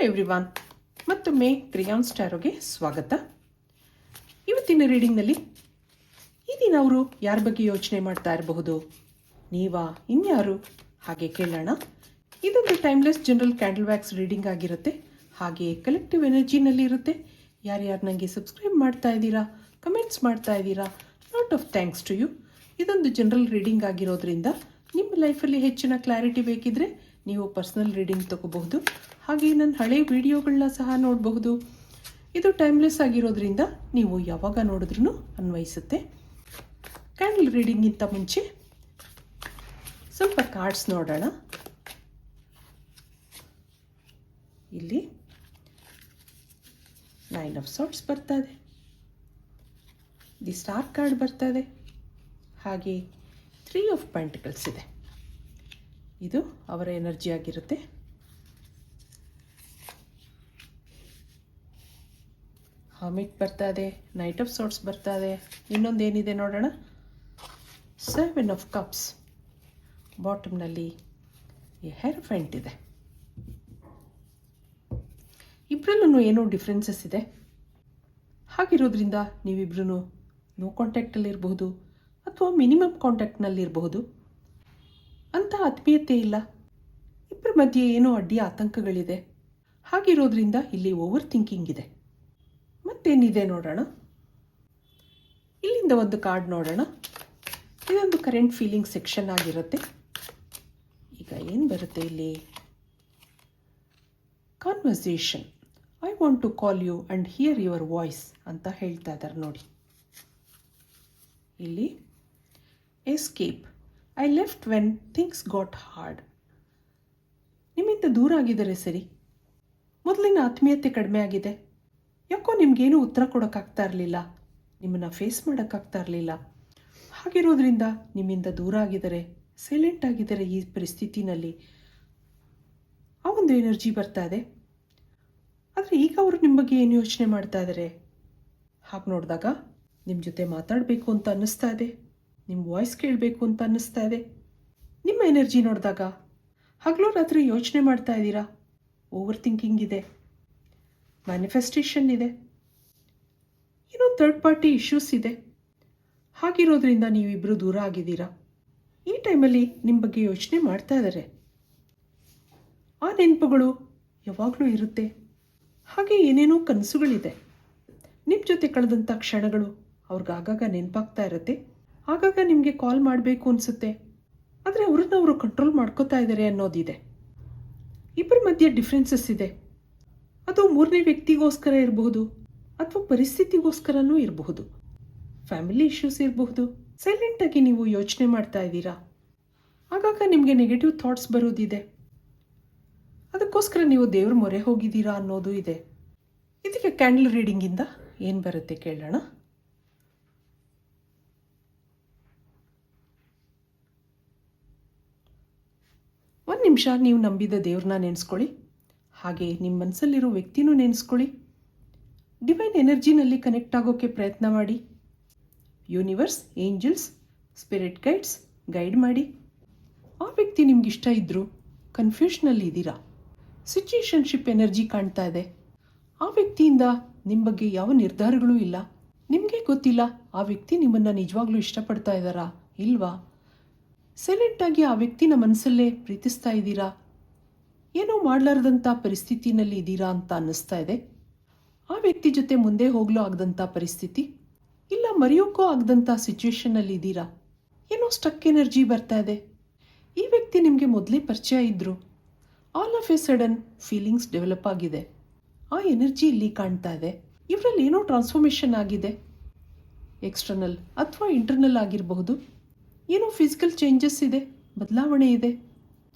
Everyone, ಮತ್ತೊಮ್ಮೆ ಕ್ರಿಯಾನ್ ಸ್ಟಾರೋಗೆ ಸ್ವಾಗತ. ಇವತ್ತಿನ ರೀಡಿಂಗ್ನಲ್ಲಿ ಈ ದಿನ ಅವರು ಯಾರ ಬಗ್ಗೆ ಯೋಚನೆ ಮಾಡ್ತಾ ಇರಬಹುದು, ನೀವಾ ಇನ್ಯಾರು ಹಾಗೆ ಕೇಳೋಣ. ಇದೊಂದು timeless general candle wax reading ಆಗಿರುತ್ತೆ, ಹಾಗೆ ಕಲೆಕ್ಟಿವ್ ಎನರ್ಜಿನಲ್ಲಿ ಇರುತ್ತೆ. ಯಾರ್ಯಾರು ನನಗೆ ಸಬ್ಸ್ಕ್ರೈಬ್ ಮಾಡ್ತಾ ಇದ್ದೀರಾ, ಕಮೆಂಟ್ಸ್ ಮಾಡ್ತಾ ಇದ್ದೀರಾ, lot of thanks to you. ಇದೊಂದು ಜನರಲ್ ರೀಡಿಂಗ್ ಆಗಿರೋದ್ರಿಂದ ನಿಮ್ಮ ಲೈಫಲ್ಲಿ ಹೆಚ್ಚಿನ ಕ್ಲಾರಿಟಿ ಬೇಕಿದ್ರೆ ನೀವು ಪರ್ಸ್ನಲ್ ರೀಡಿಂಗ್ ತಗೋಬಹುದು. ಹಾಗೆ ನನ್ನ ಹಳೆ ವಿಡಿಯೋಗಳನ್ನ ಸಹ ನೋಡಬಹುದು. ಇದು ಟೈಮ್ಲೆಸ್ ಆಗಿರೋದ್ರಿಂದ ನೀವು ಯಾವಾಗ ನೋಡಿದ್ರೂ ಅನ್ವಯಿಸುತ್ತೆ. ಕ್ಯಾಂಡಲ್ ರೀಡಿಂಗಿಂತ ಮುಂಚೆ ಸ್ವಲ್ಪ ಕಾರ್ಡ್ಸ್ ನೋಡೋಣ. ಇಲ್ಲಿ 9 ಆಫ್ ಸಾರ್ಟ್ಸ್ ಬರ್ತಾ ಇದೆ, ದಿ ಸ್ಟಾರ್ ಕಾರ್ಡ್ ಬರ್ತಾ ಇದೆ, ಹಾಗೆ 3 ಆಫ್ ಪೆಂಟಿಕಲ್ಸ್ ಇದೆ. ಇದು ಅವರ ಎನರ್ಜಿ ಆಗಿರುತ್ತೆ. ಹರ್ಮಿಟ್ ಬರ್ತಾ ಇದೆ, ನೈಟ್ ಆಫ್ ಸಾರ್ಟ್ಸ್ ಬರ್ತಾ ಇದೆ. ಇನ್ನೊಂದೇನಿದೆ ನೋಡೋಣ, 7 ಆಫ್ ಕಪ್ಸ್, ಬಾಟಮ್ನಲ್ಲಿ ಹೆರಫೆಂಟ್ ಇದೆ. ಇಬ್ಬರಲ್ಲೂ ಏನೋ ಡಿಫ್ರೆನ್ಸಸ್ ಇದೆ. ಹಾಗಿರೋದ್ರಿಂದ ನೀವಿಬ್ರು ನೋ ಕಾಂಟ್ಯಾಕ್ಟಲ್ಲಿರಬಹುದು ಅಥವಾ ಮಿನಿಮಮ್ ಕಾಂಟ್ಯಾಕ್ಟ್ನಲ್ಲಿರಬಹುದು. ಅಂಥ ಆತ್ಮೀಯತೆ ಇಲ್ಲ, ಇಬ್ಬರ ಮಧ್ಯೆ ಏನೋ ಅಡ್ಡಿ ಆತಂಕಗಳಿದೆ. ಹಾಗಿರೋದ್ರಿಂದ ಇಲ್ಲಿ ಓವರ್ ಥಿಂಕಿಂಗ್ ಇದೆ. ಮತ್ತೇನಿದೆ ನೋಡೋಣ. ಇಲ್ಲಿಂದ ಒಂದು ಕಾರ್ಡ್ ನೋಡೋಣ. ಇದೊಂದು ಕರೆಂಟ್ ಫೀಲಿಂಗ್ ಸೆಕ್ಷನ್ ಆಗಿರುತ್ತೆ. ಈಗ ಏನು ಬರುತ್ತೆ ಇಲ್ಲಿ, conversation, I want to call you and hear your voice ಅಂತ ಹೇಳ್ತಾ ಇದ್ದಾರೆ ನೋಡಿ. ಇಲ್ಲಿ escape, I left when things got hard. ನಿಮ್ಮಿಂದ ದೂರ ಆಗಿದ್ದಾರೆ ಸರಿ, ಮೊದಲಿನ ಆತ್ಮೀಯತೆ ಕಡಿಮೆ ಆಗಿದೆ. ಯಾಕೋ ನಿಮಗೇನು ಉತ್ತರ ಕೊಡೋಕ್ಕಾಗ್ತಾ ಇರಲಿಲ್ಲ, ನಿಮ್ಮನ್ನು ಫೇಸ್ ಮಾಡೋಕ್ಕಾಗ್ತಾ ಇರಲಿಲ್ಲ. ಹಾಗಿರೋದ್ರಿಂದ ನಿಮ್ಮಿಂದ ದೂರ ಆಗಿದ್ದಾರೆ, ಸೈಲೆಂಟ್ ಆಗಿದ್ದಾರೆ. ಈ ಪರಿಸ್ಥಿತಿನಲ್ಲಿ ಆ ಒಂದು ಎನರ್ಜಿ ಬರ್ತಾ ಇದೆ. ಆದರೆ ಈಗ ಅವರು ನಿಮ್ಮ ಬಗ್ಗೆ ಏನು ಯೋಚನೆ ಮಾಡ್ತಾ ಇದ್ದಾರೆ, ಹಾಗೆ ನೋಡಿದಾಗ ನಿಮ್ಮ ಜೊತೆ ಮಾತಾಡಬೇಕು ಅಂತ ಅನ್ನಿಸ್ತಾ ಇದೆ, ನಿಮ್ಮ ವಾಯ್ಸ್ ಕೇಳಬೇಕು ಅಂತ ಅನ್ನಿಸ್ತಾ ಇದೆ. ನಿಮ್ಮ ಎನರ್ಜಿ ನೋಡಿದಾಗ ಹಗಲು ರಾತ್ರಿ ಯೋಚನೆ ಮಾಡ್ತಾ ಇದ್ದೀರಾ, ಓವರ್ ಥಿಂಕಿಂಗ್ ಇದೆ, ಮ್ಯಾನಿಫೆಸ್ಟೇಷನ್ ಇದೆ, ಏನೋ ಥರ್ಡ್ ಪಾರ್ಟಿ ಇಶ್ಯೂಸ್ ಇದೆ. ಹಾಗಿರೋದ್ರಿಂದ ನೀವಿಬ್ಬರು ದೂರ ಆಗಿದ್ದೀರಾ. ಈ ಟೈಮಲ್ಲಿ ನಿಮ್ಮ ಬಗ್ಗೆ ಯೋಚನೆ ಮಾಡ್ತಾ ಇದ್ದಾರೆ. ಆ ನೆನಪುಗಳು ಯಾವಾಗಲೂ ಇರುತ್ತೆ. ಹಾಗೆ ಏನೇನೋ ಕನಸುಗಳಿದೆ. ನಿಮ್ಮ ಜೊತೆ ಕಳೆದಂಥ ಕ್ಷಣಗಳು ಅವ್ರಿಗೆ ಆಗಾಗ ನೆನಪಾಗ್ತಾ ಇರುತ್ತೆ. ಆಗಾಗ ನಿಮಗೆ ಕಾಲ್ ಮಾಡಬೇಕು ಅನಿಸುತ್ತೆ, ಆದರೆ ಅವ್ರನ್ನ ಕಂಟ್ರೋಲ್ ಮಾಡ್ಕೋತಾ ಇದ್ದಾರೆ ಅನ್ನೋದಿದೆ. ಇಬ್ಬರ ಮಧ್ಯೆ ಡಿಫ್ರೆನ್ಸಸ್ ಇದೆ. ಅದು ಮೂರನೇ ವ್ಯಕ್ತಿಗೋಸ್ಕರ ಇರಬಹುದು ಅಥವಾ ಪರಿಸ್ಥಿತಿಗೋಸ್ಕರನೂ ಇರಬಹುದು, ಫ್ಯಾಮಿಲಿ ಇಶ್ಯೂಸ್ ಇರಬಹುದು. ಸೈಲೆಂಟಾಗಿ ನೀವು ಯೋಚನೆ ಮಾಡ್ತಾ ಇದ್ದೀರಾ. ಆಗಾಗ ನಿಮಗೆ ನೆಗೆಟಿವ್ ಥಾಟ್ಸ್ ಬರೋದಿದೆ. ಅದಕ್ಕೋಸ್ಕರ ನೀವು ದೇವ್ರ ಮೊರೆ ಹೋಗಿದ್ದೀರಾ ಅನ್ನೋದು ಇದೆ. ಇದಕ್ಕೆ ಕ್ಯಾಂಡಲ್ ರೀಡಿಂಗಿಂದ ಏನು ಬರುತ್ತೆ ಕೇಳೋಣ. ಒಂದು ನಿಮಿಷ ನೀವು ನಂಬಿದ ದೇವ್ರನ್ನ ನೆನೆಸ್ಕೊಳ್ಳಿ, ಹಾಗೆ ನಿಮ್ಮ ಮನಸ್ಸಲ್ಲಿರೋ ವ್ಯಕ್ತಿನೂ ನೆನೆಸ್ಕೊಳ್ಳಿ. ಡಿವೈನ್ ಎನರ್ಜಿನಲ್ಲಿ ಕನೆಕ್ಟ್ ಆಗೋಕ್ಕೆ ಪ್ರಯತ್ನ ಮಾಡಿ. Universe, angels, spirit guides guide ಮಾಡಿ. ಆ ವ್ಯಕ್ತಿ ನಿಮ್ಗಿಷ್ಟ ಇದ್ದರೂ ಕನ್ಫ್ಯೂಷನಲ್ಲಿ ಇದ್ದೀರಾ. ಸಿಚುಯೇಷನ್ಶಿಪ್ ಎನರ್ಜಿ ಕಾಣ್ತಾ ಇದೆ. ಆ ವ್ಯಕ್ತಿಯಿಂದ ನಿಮ್ಮ ಬಗ್ಗೆ ಯಾವ ನಿರ್ಧಾರಗಳೂ ಇಲ್ಲ. ನಿಮಗೆ ಗೊತ್ತಿಲ್ಲ ಆ ವ್ಯಕ್ತಿ ನಿಮ್ಮನ್ನು ನಿಜವಾಗ್ಲೂ ಇಷ್ಟಪಡ್ತಾ ಇದ್ದಾರಾ ಇಲ್ವಾ. ಸೈಲೆಂಟಾಗಿ ಆ ವ್ಯಕ್ತಿನ ಮನಸ್ಸಲ್ಲೇ ಪ್ರೀತಿಸ್ತಾ ಇದ್ದೀರಾ, ಏನೋ ಮಾಡಲಾರ್ದಂಥ ಪರಿಸ್ಥಿತಿನಲ್ಲಿ ಇದ್ದೀರಾ ಅಂತ ಅನ್ನಿಸ್ತಾ ಇದೆ. ಆ ವ್ಯಕ್ತಿ ಜೊತೆ ಮುಂದೆ ಹೋಗಲೂ ಆಗದಂಥ ಪರಿಸ್ಥಿತಿ, ಇಲ್ಲ ಮರೆಯೋಕ್ಕೂ ಆಗದಂಥ ಸಿಚುವೇಶನ್ನಲ್ಲಿ ಇದ್ದೀರಾ. ಏನೋ ಸ್ಟಕ್ ಎನರ್ಜಿ ಬರ್ತಾ ಇದೆ. ಈ ವ್ಯಕ್ತಿ ನಿಮಗೆ ಮೊದಲೇ ಪರಿಚಯ ಇದ್ದರು, all of A sudden feelings develop ಆಗಿದೆ. ಆ ಎನರ್ಜಿ ಇಲ್ಲಿ ಕಾಣ್ತಾ ಇದೆ. ಇವರಲ್ಲಿ ಏನೋ ಟ್ರಾನ್ಸ್ಫಾರ್ಮೇಷನ್ ಆಗಿದೆ, ಎಕ್ಸ್ಟರ್ನಲ್ ಅಥವಾ ಇಂಟರ್ನಲ್ ಆಗಿರಬಹುದು. ಏನೋ ಫಿಸಿಕಲ್ ಚೇಂಜಸ್ ಇದೆ, ಬದಲಾವಣೆ ಇದೆ.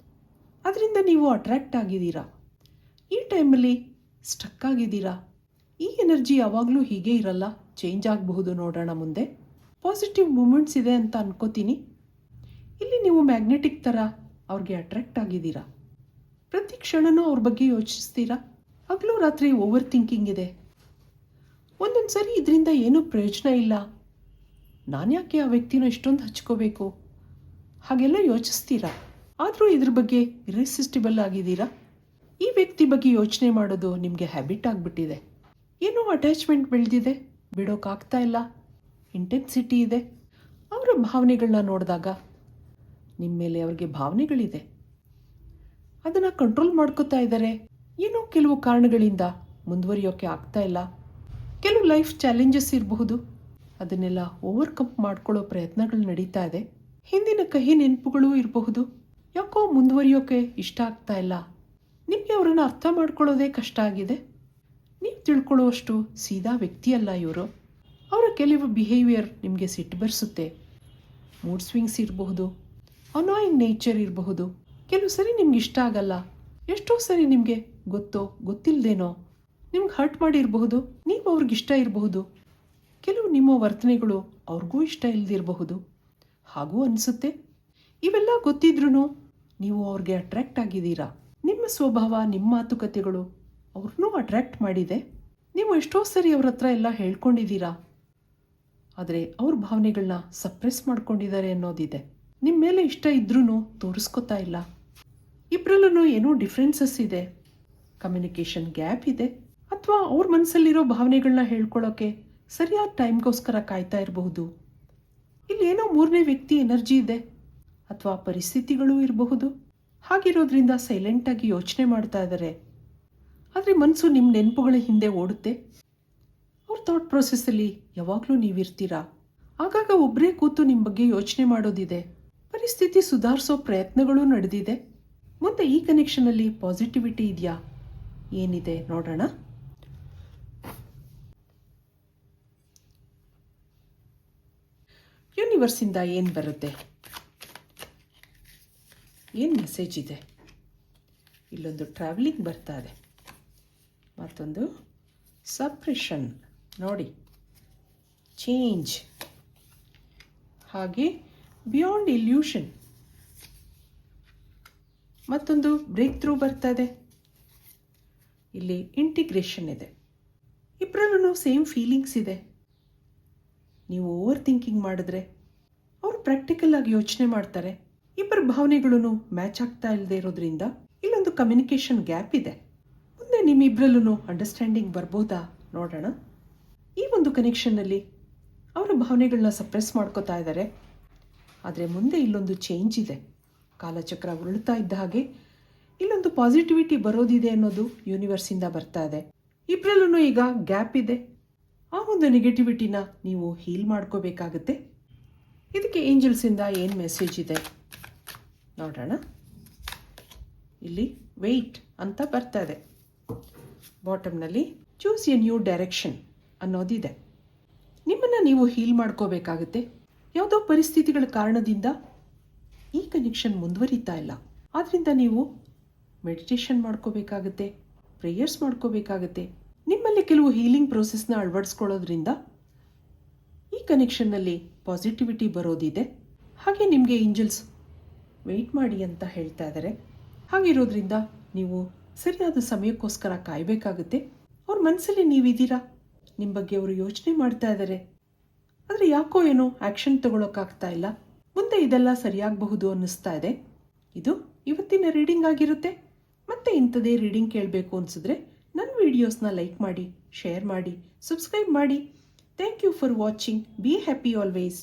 ಅದರಿಂದ ನೀವು ಅಟ್ರ್ಯಾಕ್ಟ್ ಆಗಿದ್ದೀರಾ. ಈ ಟೈಮಲ್ಲಿ ಸ್ಟಕ್ ಆಗಿದ್ದೀರಾ. ಈ ಎನರ್ಜಿ ಯಾವಾಗಲೂ ಹೀಗೆ ಇರಲ್ಲ, ಚೇಂಜ್ ಆಗಬಹುದು. ನೋಡೋಣ ಮುಂದೆ. ಪಾಸಿಟಿವ್ ಮೂಮೆಂಟ್ಸ್ ಇದೆ ಅಂತ ಅನ್ಕೋತೀನಿ. ಇಲ್ಲಿ ನೀವು ಮ್ಯಾಗ್ನೆಟಿಕ್ ಥರ ಅವ್ರಿಗೆ ಅಟ್ರ್ಯಾಕ್ಟ್ ಆಗಿದ್ದೀರಾ. ಪ್ರತಿ ಕ್ಷಣನೂ ಅವ್ರ ಬಗ್ಗೆ ಯೋಚಿಸ್ತೀರಾ. ಹಗಲು ರಾತ್ರಿ ಓವರ್ ಥಿಂಕಿಂಗ್ ಇದೆ. ಒಂದೊಂದು ಸರಿ ಇದರಿಂದ ಏನೂ ಪ್ರಯೋಜನ ಇಲ್ಲ, ನಾನು ಯಾಕೆ ಆ ವ್ಯಕ್ತಿನ ಇಷ್ಟೊಂದು ಹಚ್ಕೋಬೇಕು, ಹಾಗೆಲ್ಲ ಯೋಚಿಸ್ತೀರಾ. ಆದರೂ ಇದ್ರ ಬಗ್ಗೆ ಇರೆಸಿಸ್ಟಿಬಲ್ ಆಗಿದ್ದೀರಾ. ಈ ವ್ಯಕ್ತಿ ಬಗ್ಗೆ ಯೋಚನೆ ಮಾಡೋದು ನಿಮಗೆ ಹ್ಯಾಬಿಟ್ ಆಗಿಬಿಟ್ಟಿದೆ. ಏನೋ ಅಟ್ಯಾಚ್ಮೆಂಟ್ ಬೆಳೆದಿದೆ, ಬಿಡೋಕ್ಕಾಗ್ತಾ ಇಲ್ಲ, ಇಂಟೆನ್ಸಿಟಿ ಇದೆ. ಅವರ ಭಾವನೆಗಳನ್ನ ನೋಡಿದಾಗ ನಿಮ್ಮ ಮೇಲೆ ಅವ್ರಿಗೆ ಭಾವನೆಗಳಿದೆ, ಅದನ್ನು ಕಂಟ್ರೋಲ್ ಮಾಡ್ಕೋತಾ ಇದ್ದಾರೆ. ಏನೋ ಕೆಲವು ಕಾರಣಗಳಿಂದ ಮುಂದುವರಿಯೋಕ್ಕೆ ಆಗ್ತಾ ಇಲ್ಲ. ಕೆಲವು ಲೈಫ್ ಚಾಲೆಂಜಸ್ ಇರಬಹುದು, ಅದನ್ನೆಲ್ಲ ಓವರ್ಕಮ್ ಮಾಡ್ಕೊಳ್ಳೋ ಪ್ರಯತ್ನಗಳು ನಡೀತಾ ಇದೆ. ಹಿಂದಿನ ಕಹಿ ನೆನಪುಗಳೂ ಇರಬಹುದು. ಯಾಕೋ ಮುಂದುವರಿಯೋಕ್ಕೆ ಇಷ್ಟ ಆಗ್ತಾ ಇಲ್ಲ. ನಿಮಗೆ ಅವರನ್ನು ಅರ್ಥ ಮಾಡ್ಕೊಳ್ಳೋದೇ ಕಷ್ಟ ಆಗಿದೆ. ನೀವು ತಿಳ್ಕೊಳ್ಳುವಷ್ಟು ಸೀದಾ ವ್ಯಕ್ತಿಯಲ್ಲ ಇವರು. ಅವರ ಕೆಲವು ಬಿಹೇವಿಯರ್ ನಿಮಗೆ ಸಿಟ್ಟು ಬರೆಸುತ್ತೆ. ಮೂಡ್ ಸ್ವಿಂಗ್ಸ್ ಇರಬಹುದು, ಅನಾಯಿಂಗ್ ನೇಚರ್ ಇರಬಹುದು. ಕೆಲವು ಸರಿ ನಿಮ್ಗೆ ಇಷ್ಟ ಆಗಲ್ಲ, ಎಷ್ಟೋ ಸರಿ ನಿಮಗೆ ಗೊತ್ತೋ ಗೊತ್ತಿಲ್ಲದೇನೋ ನಿಮ್ಗೆ ಹರ್ಟ್ ಮಾಡಿರಬಹುದು. ನೀವು ಅವ್ರಿಗಿಷ್ಟ ಇರಬಹುದು. ಕೆಲವು ನಿಮ್ಮ ವರ್ತನೆಗಳು ಅವ್ರಿಗೂ ಇಷ್ಟ ಇಲ್ಲದಿರಬಹುದು, ಹಾಗೂ ಅನಿಸುತ್ತೆ. ಇವೆಲ್ಲ ಗೊತ್ತಿದ್ರೂ ನೀವು ಅವ್ರಿಗೆ ಅಟ್ರ್ಯಾಕ್ಟ್ ಆಗಿದ್ದೀರಾ. ನಿಮ್ಮ ಸ್ವಭಾವ, ನಿಮ್ಮ ಮಾತುಕತೆಗಳು ಅವ್ರನ್ನೂ ಅಟ್ರ್ಯಾಕ್ಟ್ ಮಾಡಿದೆ. ನೀವು ಎಷ್ಟೋ ಸರಿ ಅವ್ರ ಹತ್ರ ಎಲ್ಲ ಹೇಳ್ಕೊಂಡಿದ್ದೀರಾ, ಆದರೆ ಅವ್ರ ಭಾವನೆಗಳನ್ನ ಸಪ್ರೆಸ್ ಮಾಡ್ಕೊಂಡಿದ್ದಾರೆ ಅನ್ನೋದಿದೆ. ನಿಮ್ಮ ಮೇಲೆ ಇಷ್ಟ ಇದ್ರೂ ತೋರಿಸ್ಕೊತಾ ಇಲ್ಲ. ಇಬ್ಬರಲ್ಲೂ ಏನೋ ಡಿಫ್ರೆನ್ಸಸ್ ಇದೆ, ಕಮ್ಯುನಿಕೇಷನ್ ಗ್ಯಾಪ್ ಇದೆ, ಅಥವಾ ಅವ್ರ ಮನಸ್ಸಲ್ಲಿರೋ ಭಾವನೆಗಳನ್ನ ಹೇಳ್ಕೊಳ್ಳೋಕ್ಕೆ ಸರಿಯಾದ ಟೈಮ್ಗೋಸ್ಕರ ಕಾಯ್ತಾ ಇರಬಹುದು. ಇಲ್ಲಿ ಏನೋ ಮೂರನೇ ವ್ಯಕ್ತಿ ಎನರ್ಜಿ ಇದೆ, ಅಥವಾ ಪರಿಸ್ಥಿತಿಗಳೂ ಇರಬಹುದು. ಹಾಗಿರೋದ್ರಿಂದ ಸೈಲೆಂಟಾಗಿ ಯೋಚನೆ ಮಾಡ್ತಾ ಇದ್ದಾರೆ. ಆದರೆ ಮನಸ್ಸು ನಿಮ್ಮ ನೆನಪುಗಳ ಹಿಂದೆ ಓಡುತ್ತೆ. ಅವ್ರ ಥಾಟ್ ಪ್ರೊಸೆಸ್ಸಲ್ಲಿ ಯಾವಾಗಲೂ ನೀವಿರ್ತೀರಾ. ಆಗಾಗ ಒಬ್ಬರೇ ಕೂತು ನಿಮ್ಮ ಬಗ್ಗೆ ಯೋಚನೆ ಮಾಡೋದಿದೆ. ಪರಿಸ್ಥಿತಿ ಸುಧಾರಿಸೋ ಪ್ರಯತ್ನಗಳೂ ನಡೆದಿದೆ. ಮುಂದೆ ಈ ಕನೆಕ್ಷನಲ್ಲಿ ಪಾಸಿಟಿವಿಟಿ ಇದೆಯಾ, ಏನಿದೆ ನೋಡೋಣ. ಯೂನಿವರ್ಸಿಂದ ಏನು ಬರುತ್ತೆ, ಏನು ಮೆಸೇಜ್ ಇದೆ? ಇಲ್ಲೊಂದು ಟ್ರಾವೆಲಿಂಗ್ ಬರ್ತಾ ಇದೆ, ಮತ್ತೊಂದು ಸಪ್ರೆಷನ್ ನೋಡಿ, ಚೇಂಜ್, ಹಾಗೆ ಬಿಯಾಂಡ್ ಇಲ್ಯೂಷನ್, ಮತ್ತೊಂದು ಬ್ರೇಕ್ ಥ್ರೂ ಬರ್ತಾ ಇದೆ. ಇಲ್ಲಿ ಇಂಟಿಗ್ರೇಷನ್ ಇದೆ. ಇಬ್ಬರಲ್ಲೂ ಸೇಮ್ ಫೀಲಿಂಗ್ಸ್ ಇದೆ. ನೀವು ಓವರ್ ಥಿಂಕಿಂಗ್ ಮಾಡಿದ್ರೆ ಅವರು ಪ್ರಾಕ್ಟಿಕಲ್ ಆಗಿ ಯೋಚನೆ ಮಾಡ್ತಾರೆ. ಇಬ್ಬರ ಭಾವನೆಗಳೂ ಮ್ಯಾಚ್ ಆಗ್ತಾ ಇಲ್ಲದೆ ಇರೋದ್ರಿಂದ ಇಲ್ಲೊಂದು ಕಮ್ಯುನಿಕೇಷನ್ ಗ್ಯಾಪ್ ಇದೆ. ಮುಂದೆ ನಿಮ್ಮಿಬ್ಬರಲ್ಲೂ ಅಂಡರ್ಸ್ಟ್ಯಾಂಡಿಂಗ್ ಬರ್ಬೋದಾ ನೋಡೋಣ. ಈ ಒಂದು ಕನೆಕ್ಷನ್ನಲ್ಲಿ ಅವರ ಭಾವನೆಗಳನ್ನ ಸಪ್ರೆಸ್ ಮಾಡ್ಕೋತಾ ಇದ್ದಾರೆ. ಆದರೆ ಮುಂದೆ ಇಲ್ಲೊಂದು ಚೇಂಜ್ ಇದೆ. ಕಾಲಚಕ್ರ ಉರುಳ್ತಾ ಇದ್ದ ಹಾಗೆ ಇಲ್ಲೊಂದು ಪಾಸಿಟಿವಿಟಿ ಬರೋದಿದೆ ಅನ್ನೋದು ಯೂನಿವರ್ಸಿಂದ ಬರ್ತಾ ಇದೆ. ಇಬ್ಬರಲ್ಲೂ ಈಗ ಗ್ಯಾಪ್ ಇದೆ. ಆ ಒಂದು ನೆಗೆಟಿವಿಟಿನ ನೀವು ಹೀಲ್ ಮಾಡ್ಕೋಬೇಕಾಗತ್ತೆ. ಇದಕ್ಕೆ ಏಂಜಲ್ಸಿಂದ ಏನು ಮೆಸೇಜ್ ಇದೆ ನೋಡೋಣ. ಇಲ್ಲಿ ವೆಯ್ಟ್ ಅಂತ ಬರ್ತಾ ಇದೆ. ಬಾಟಮ್ನಲ್ಲಿ ಚೂಸ್ ಎ ನ್ಯೂ ಡೈರೆಕ್ಷನ್ ಅನ್ನೋದಿದೆ. ನಿಮ್ಮನ್ನು ನೀವು ಹೀಲ್ ಮಾಡ್ಕೋಬೇಕಾಗುತ್ತೆ. ಯಾವುದೋ ಪರಿಸ್ಥಿತಿಗಳ ಕಾರಣದಿಂದ ಈ ಕನೆಕ್ಷನ್ ಮುಂದುವರಿತಾ ಇಲ್ಲ. ಆದ್ದರಿಂದ ನೀವು ಮೆಡಿಟೇಷನ್ ಮಾಡ್ಕೋಬೇಕಾಗತ್ತೆ, ಪ್ರೇಯರ್ಸ್ ಮಾಡ್ಕೋಬೇಕಾಗತ್ತೆ. ನಿಮ್ಮಲ್ಲಿ ಕೆಲವು ಹೀಲಿಂಗ್ ಪ್ರೋಸೆಸ್ನ ಅಳವಡಿಸ್ಕೊಳ್ಳೋದ್ರಿಂದ ಈ ಕನೆಕ್ಷನ್ನಲ್ಲಿ ಪಾಸಿಟಿವಿಟಿ ಬರೋದಿದೆ. ಹಾಗೆ ನಿಮಗೆ ಏಂಜಲ್ಸ್ ವೆಯ್ಟ್ ಮಾಡಿ ಅಂತ ಹೇಳ್ತಾ ಇದ್ದಾರೆ. ಹಾಗಿರೋದ್ರಿಂದ ನೀವು ಸರಿಯಾದ ಸಮಯಕ್ಕೋಸ್ಕರ ಕಾಯಬೇಕಾಗುತ್ತೆ. ಅವ್ರ ಮನಸ್ಸಲ್ಲಿ ನೀವಿದ್ದೀರಾ, ನಿಮ್ಮ ಬಗ್ಗೆ ಅವರು ಯೋಚನೆ ಮಾಡ್ತಾ ಇದ್ದಾರೆ. ಆದರೆ ಯಾಕೋ ಏನೋ ಆ್ಯಕ್ಷನ್ ತಗೊಳ್ಳೋಕ್ಕಾಗ್ತಾ ಇಲ್ಲ. ಮುಂದೆ ಇದೆಲ್ಲ ಸರಿಯಾಗಬಹುದು ಅನ್ನಿಸ್ತಾ ಇದೆ. ಇದು ಇವತ್ತಿನ ರೀಡಿಂಗ್ ಆಗಿರುತ್ತೆ. ಮತ್ತೆ ಇಂಥದೇ ರೀಡಿಂಗ್ ಕೇಳಬೇಕು ಅನಿಸಿದ್ರೆ ನನ್ನ ವಿಡಿಯೋಸ್ನ ಲೈಕ್ ಮಾಡಿ, ಶೇರ್ ಮಾಡಿ, ಸಬ್ಸ್ಕ್ರೈಬ್ ಮಾಡಿ. Thank you for watching. Be happy always.